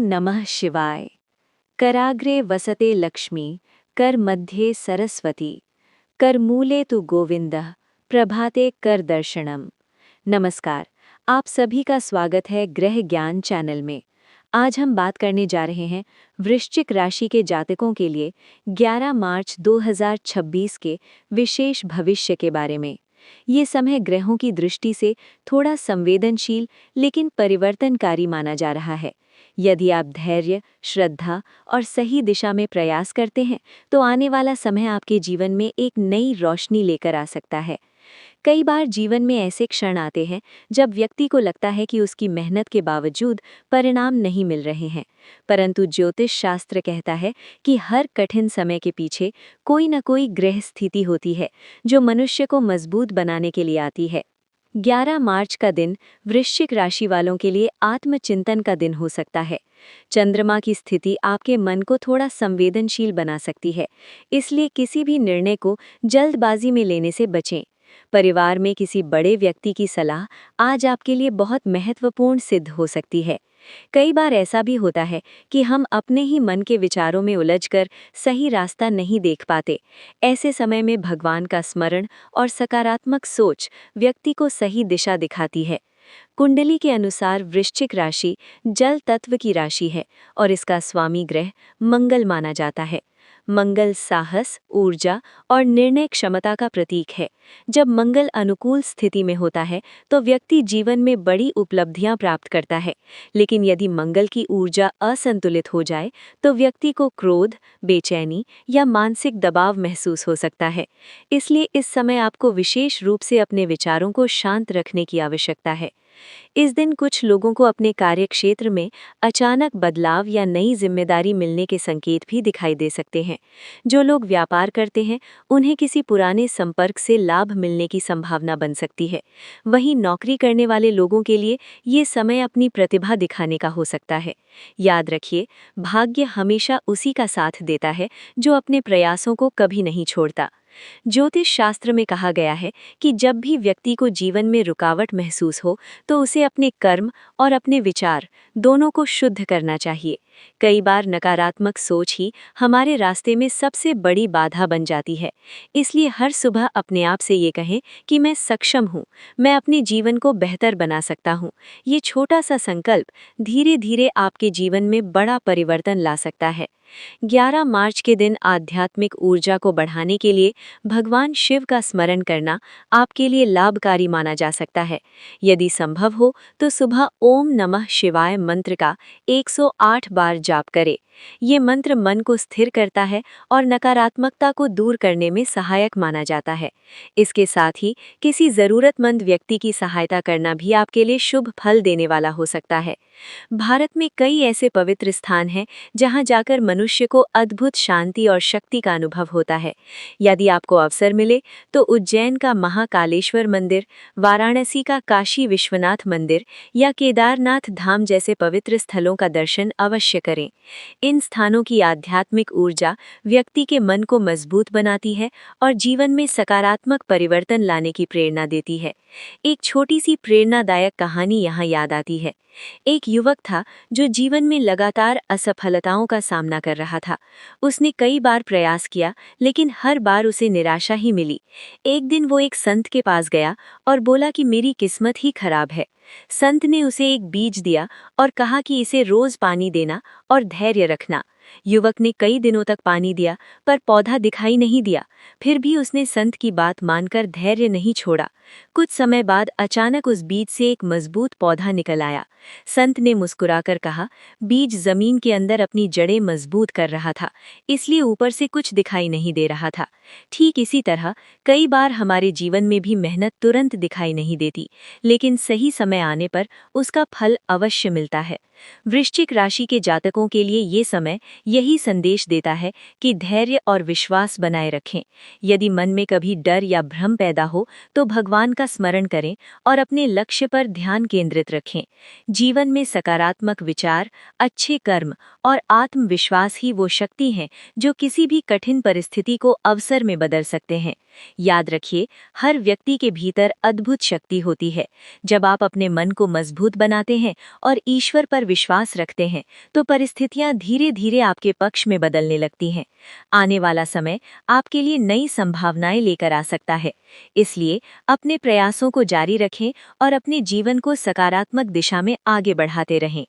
नमः शिवाय। कराग्रे वसते लक्ष्मी, कर मध्ये सरस्वती, कर मूले तु गोविंदः, प्रभाते कर दर्शनम। नमस्कार, आप सभी का स्वागत है ग्रह ज्ञान चैनल में। आज हम बात करने जा रहे हैं वृश्चिक राशि के जातकों के लिए 11 मार्च 2026 के विशेष भविष्य के बारे में। ये समय ग्रहों की दृष्टि से थोड़ा संवेदनशील लेकिन परिवर्तनकारी माना जा रहा है। यदि आप धैर्य, श्रद्धा और सही दिशा में प्रयास करते हैं तो आने वाला समय आपके जीवन में एक नई रोशनी लेकर आ सकता है। कई बार जीवन में ऐसे क्षण आते हैं जब व्यक्ति को लगता है कि उसकी मेहनत के बावजूद परिणाम नहीं मिल रहे हैं, परंतु ज्योतिष शास्त्र कहता है कि हर कठिन समय के पीछे कोई न कोई ग्रह स्थिति होती है जो मनुष्य को मजबूत बनाने के लिए आती है। 11 मार्च का दिन वृश्चिक राशि वालों के लिए आत्मचिंतन का दिन हो सकता है। चंद्रमा की स्थिति आपके मन को थोड़ा संवेदनशील बना सकती है, इसलिए किसी भी निर्णय को जल्दबाजी में लेने से बचें। परिवार में किसी बड़े व्यक्ति की सलाह आज आपके लिए बहुत महत्वपूर्ण सिद्ध हो सकती है। कई बार ऐसा भी होता है कि हम अपने ही मन के विचारों में उलझकर सही रास्ता नहीं देख पाते। ऐसे समय में भगवान का स्मरण और सकारात्मक सोच व्यक्ति को सही दिशा दिखाती है। कुंडली के अनुसार वृश्चिक राशि जल तत्व की राशि है और इसका स्वामी ग्रह मंगल माना जाता है। मंगल साहस, ऊर्जा और निर्णय क्षमता का प्रतीक है। जब मंगल अनुकूल स्थिति में होता है तो व्यक्ति जीवन में बड़ी उपलब्धियां प्राप्त करता है, लेकिन यदि मंगल की ऊर्जा असंतुलित हो जाए तो व्यक्ति को क्रोध, बेचैनी या मानसिक दबाव महसूस हो सकता है। इसलिए इस समय आपको विशेष रूप से अपने विचारों को शांत रखने की आवश्यकता है। इस दिन कुछ लोगों को अपने कार्यक्षेत्र में अचानक बदलाव या नई जिम्मेदारी मिलने के संकेत भी दिखाई दे सकते हैं। जो लोग व्यापार करते हैं, उन्हें किसी पुराने संपर्क से लाभ मिलने की संभावना बन सकती है। वहीं नौकरी करने वाले लोगों के लिए ये समय अपनी प्रतिभा दिखाने का हो सकता है। याद रखिए, भाग्य हमेशा उसी का साथ देता है जो अपने प्रयासों को कभी नहीं छोड़ता। ज्योतिष शास्त्र में कहा गया है कि जब भी व्यक्ति को जीवन में रुकावट महसूस हो तो उसे अपने कर्म और अपने विचार दोनों को शुद्ध करना चाहिए। कई बार नकारात्मक सोच ही हमारे रास्ते में सबसे बड़ी बाधा बन जाती है। इसलिए हर सुबह अपने आप से ये कहें कि मैं सक्षम हूँ, मैं अपने जीवन को बेहतर बना सकता हूँ। ये छोटा सा संकल्प धीरे धीरे आपके जीवन में बड़ा परिवर्तन ला सकता है। 11 मार्च के दिन आध्यात्मिक ऊर्जा को बढ़ाने के लिए भगवान शिव का स्मरण करना आपके लिए लाभकारी माना जा सकता है। यदि संभव हो तो सुबह ओम नमः शिवाय मंत्र का 108 बार जाप करें। ये मंत्र मन को स्थिर करता है और नकारात्मकता को दूर करने में सहायक माना जाता है। इसके साथ ही किसी ज़रूरतमंद व्यक्ति की सहायता करना भी आपके लिए शुभ फल देने वाला हो सकता है। भारत में कई ऐसे पवित्र स्थान हैं जहां जाकर मनुष्य को अद्भुत शांति और शक्ति का अनुभव होता है। यदि आपको अवसर मिले तो उज्जैन का महाकालेश्वर मंदिर, वाराणसी का काशी विश्वनाथ मंदिर या केदारनाथ धाम जैसे पवित्र स्थलों का दर्शन अवश्य करें। इन स्थानों की आध्यात्मिक ऊर्जा व्यक्ति के मन को मजबूत बनाती है और जीवन में सकारात्मक परिवर्तन लाने की प्रेरणा देती है। एक छोटी सी प्रेरणादायक कहानी यहाँ याद आती है। एक युवक था जो जीवन में लगातार असफलताओं का सामना कर रहा था। उसने कई बार प्रयास किया, लेकिन हर बार उसे निराशा ही मिली। एक दिन वो एक संत के पास गया और बोला कि मेरी किस्मत ही खराब है। संत ने उसे एक बीज दिया और कहा कि इसे रोज पानी देना और धैर्य रखना। युवक ने कई दिनों तक पानी दिया, पर पौधा दिखाई नहीं दिया। फिर भी उसने संत की बात मानकर धैर्य नहीं छोड़ा। कुछ समय बाद अचानक उस बीज से एक मजबूत पौधा निकल आया। संत ने मुस्कुराकर कहा, बीज जमीन के अंदर अपनी जड़ें मजबूत कर रहा था, इसलिए ऊपर से कुछ दिखाई नहीं दे रहा था। ठीक इसी तरह कई बार हमारे जीवन में भी मेहनत तुरंत दिखाई नहीं देती, लेकिन सही समय आने पर उसका फल अवश्य मिलता है। वृश्चिक राशि के जातकों के लिए ये समय यही संदेश देता है कि धैर्य और विश्वास बनाए रखें। यदि मन में कभी डर या भ्रम पैदा हो तो भगवान का स्मरण करें और अपने लक्ष्य पर ध्यान केंद्रित रखें। जीवन में सकारात्मक विचार, अच्छे कर्म और आत्मविश्वास ही वो शक्ति हैं जो किसी भी कठिन परिस्थिति को अवसर में बदल सकते हैं। याद रखिए, हर व्यक्ति के भीतर अद्भुत शक्ति होती है। जब आप अपने मन को मजबूत बनाते हैं और ईश्वर पर विश्वास रखते हैं तो परिस्थितियां धीरे धीरे आपके पक्ष में बदलने लगती हैं। आने वाला समय आपके लिए नई संभावनाएं लेकर आ सकता है। इसलिए अपने प्रयासों को जारी रखें और अपने जीवन को सकारात्मक दिशा में आगे बढ़ाते रहें।